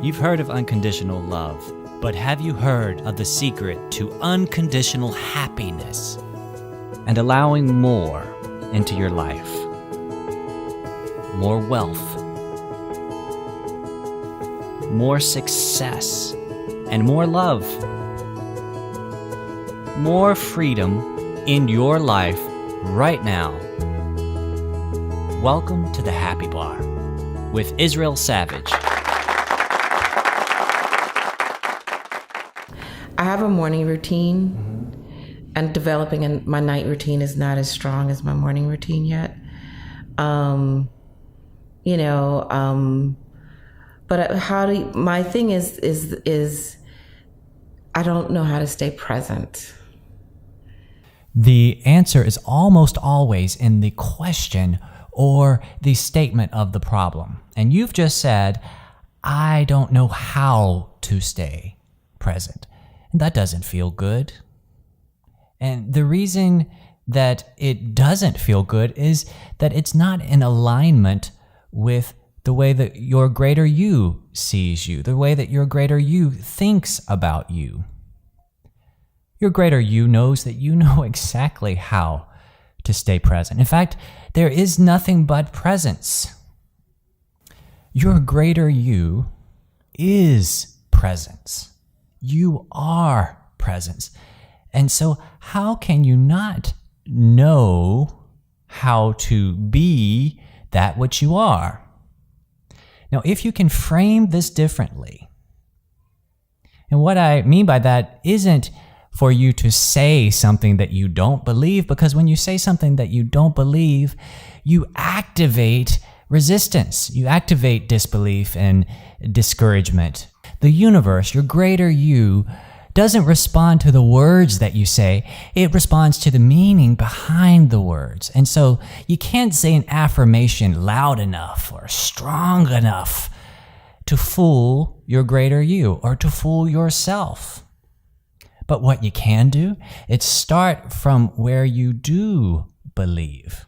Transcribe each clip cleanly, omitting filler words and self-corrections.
You've heard of unconditional love, but have you heard of the secret to unconditional happiness and allowing more into your life? More wealth, more success, and more love. More freedom in your life right now. Welcome to the Happy Bar with Israel Savage. I have a morning routine, and developing my night routine is not as strong as my morning routine yet. But my thing is I don't know how to stay present. The answer is almost always in the question or the statement of the problem. And you've just said, I don't know how to stay present. That doesn't feel good. And the reason that it doesn't feel good is that it's not in alignment with the way that your greater you sees you, the way that your greater you thinks about you. Your greater you knows that you know exactly how to stay present. In fact, there is nothing but presence. Your greater you is presence. You are presence. And so how can you not know how to be that which you are? Now, if you can frame this differently, and what I mean by that isn't for you to say something that you don't believe, because when you say something that you don't believe, you activate resistance, you activate disbelief and discouragement. The universe, your greater you, doesn't respond to the words that you say. It responds to the meaning behind the words. And so you can't say an affirmation loud enough or strong enough to fool your greater you or to fool yourself. But what you can do is start from where you do believe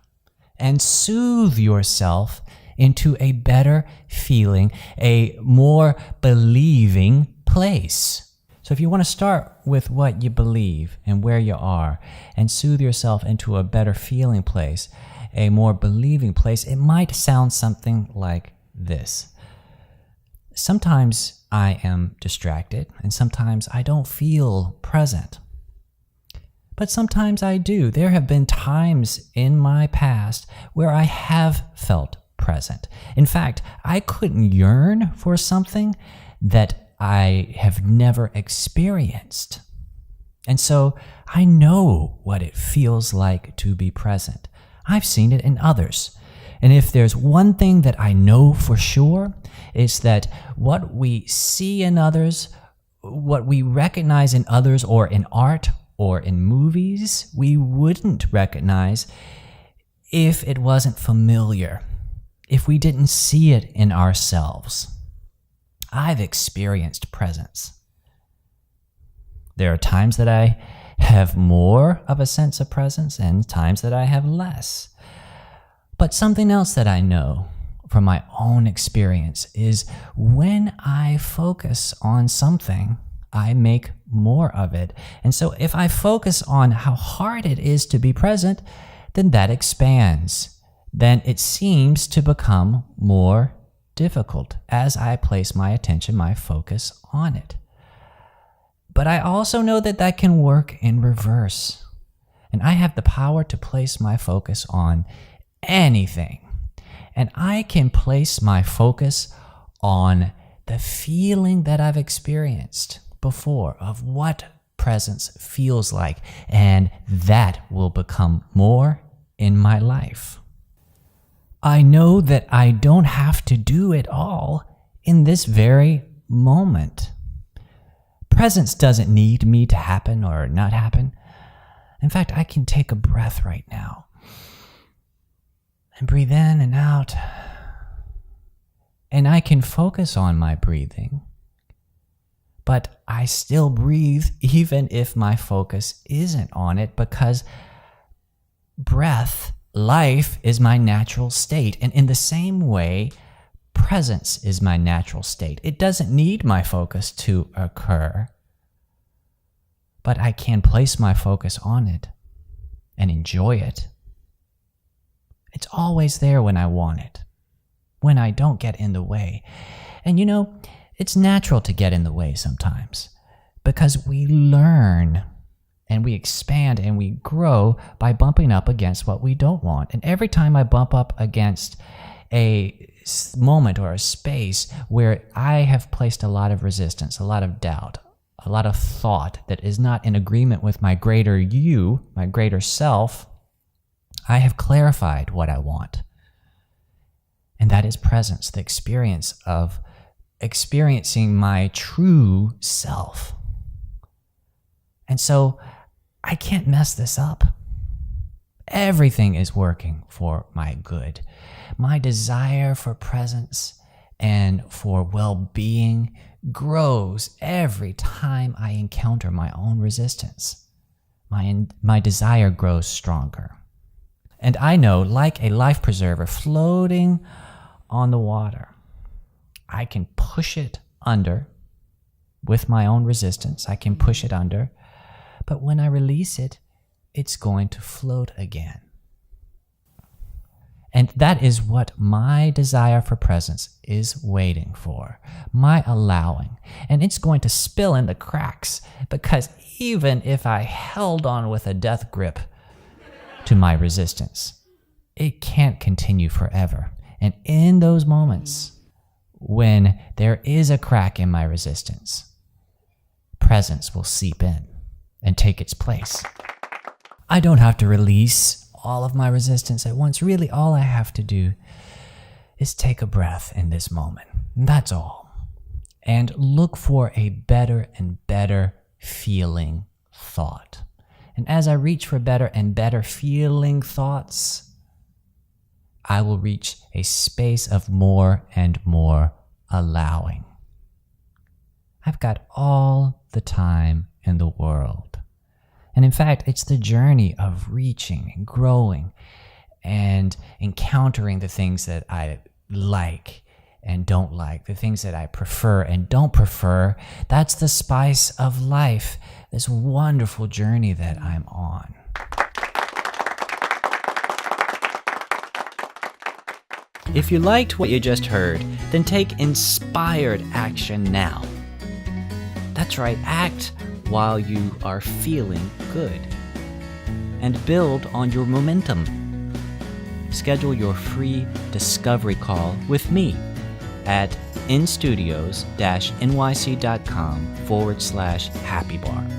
and soothe yourself into a better feeling, a more believing place. So if you want to start with what you believe and where you are and soothe yourself into a better feeling place, a more believing place, it might sound something like this. Sometimes I am distracted and sometimes I don't feel present. But sometimes I do. There have been times in my past where I have felt present. In fact, I couldn't yearn for something that I have never experienced. And so I know what it feels like to be present. I've seen it in others. And if there's one thing that I know for sure, it's that what we see in others, what we recognize in others or in art or in movies, we wouldn't recognize if it wasn't familiar, if we didn't see it in ourselves. I've experienced presence. There are times that I have more of a sense of presence and times that I have less. But something else that I know from my own experience is when I focus on something, I make more of it. And so if I focus on how hard it is to be present, then that expands. Then it seems to become more difficult as I place my attention, my focus on it. But I also know that that can work in reverse. And I have the power to place my focus on anything. And I can place my focus on the feeling that I've experienced before of what presence feels like. And that will become more in my life. I know that I don't have to do it all in this very moment. Presence doesn't need me to happen or not happen. In fact, I can take a breath right now and breathe in and out. And I can focus on my breathing, but I still breathe even if my focus isn't on it, because breath, life, is my natural state. And in the same way, presence is my natural state. It doesn't need my focus to occur, but I can place my focus on it and enjoy it. It's always there when I want it, when I don't get in the way. And it's natural to get in the way sometimes because we learn and we expand and we grow by bumping up against what we don't want. And every time I bump up against a moment or a space where I have placed a lot of resistance, a lot of doubt, a lot of thought that is not in agreement with my greater you, my greater self, I have clarified what I want. And that is presence, the experience of experiencing my true self. And so I can't mess this up. Everything is working for my good. My desire for presence and for well-being grows every time I encounter my own resistance. My desire grows stronger. And I know, like a life preserver floating on the water, I can push it under with my own resistance. I can push it under. But when I release it, it's going to float again. And that is what my desire for presence is waiting for, my allowing. And it's going to spill in the cracks because even if I held on with a death grip to my resistance, it can't continue forever. And in those moments when there is a crack in my resistance, presence will seep in and take its place. I don't have to release all of my resistance at once. Really, all I have to do is take a breath in this moment. That's all. And look for a better and better feeling thought. And as I reach for better and better feeling thoughts, I will reach a space of more and more allowing. I've got all the time in the world. And in fact, it's the journey of reaching and growing and encountering the things that I like and don't like, the things that I prefer and don't prefer. That's the spice of life, this wonderful journey that I'm on. If you liked what you just heard, then take inspired action now. That's right, act while you are feeling good. And build on your momentum. Schedule your free discovery call with me at instudios-nyc.com/happybar.